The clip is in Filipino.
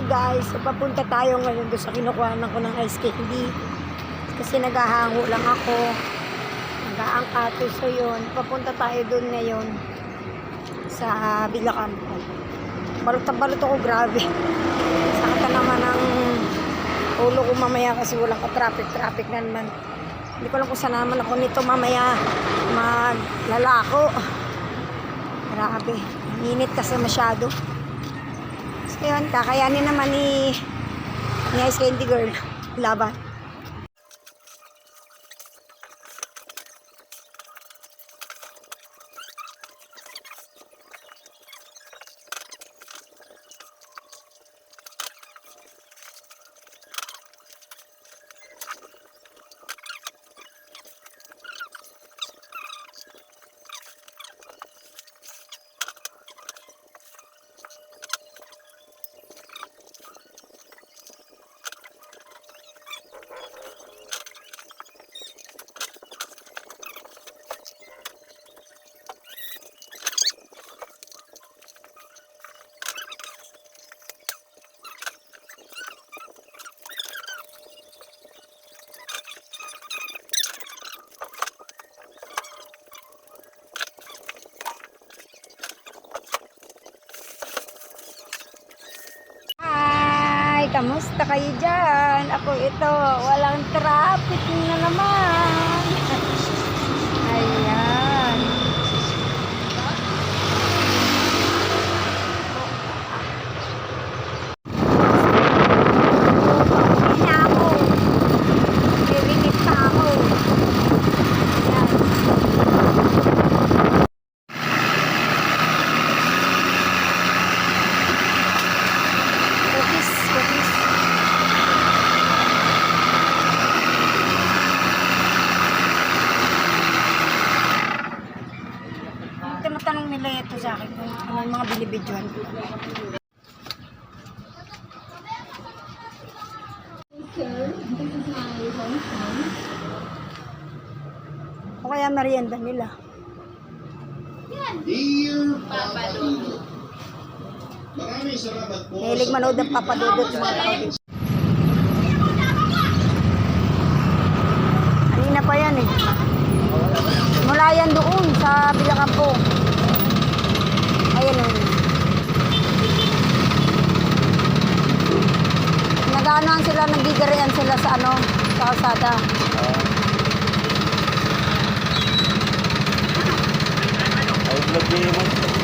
guys, so papunta tayo ngayon doon sa kinukuhanan ko ng ice candy. Kasi naghahango lang ako. Nag-aangkato. So yun, papunta tayo doon ngayon sa Villacampo. Balot ako, grabe. Sakit na naman ang ulo ko mamaya kasi walang ka-traffic na naman. Hindi ko alam kung saan naman ako nito mamaya maglalako. Grabe. Init kasi masyado. So yun, kakayanin naman ni Ice Candy Girl. Laban. Kamusta kayo dyan? Ako ito, walang traffic na naman. Ayan. Pauwi na ako. Nilingit pa ako. Ayan. Cookies. Tinatanong nila ito sa akin kung ano yung mga binibidyohan ko. O kaya merienda nila. Papadudot. Maraming salamat po. Mahilig manood ng papadudot mga tao dito. Kanina pa yan eh. Mula yan doon sa Villacampo. Ayan o. Nag-aanoan sila, nagdidirian sila sa ano, sa kalsada. Ay, vlog mo.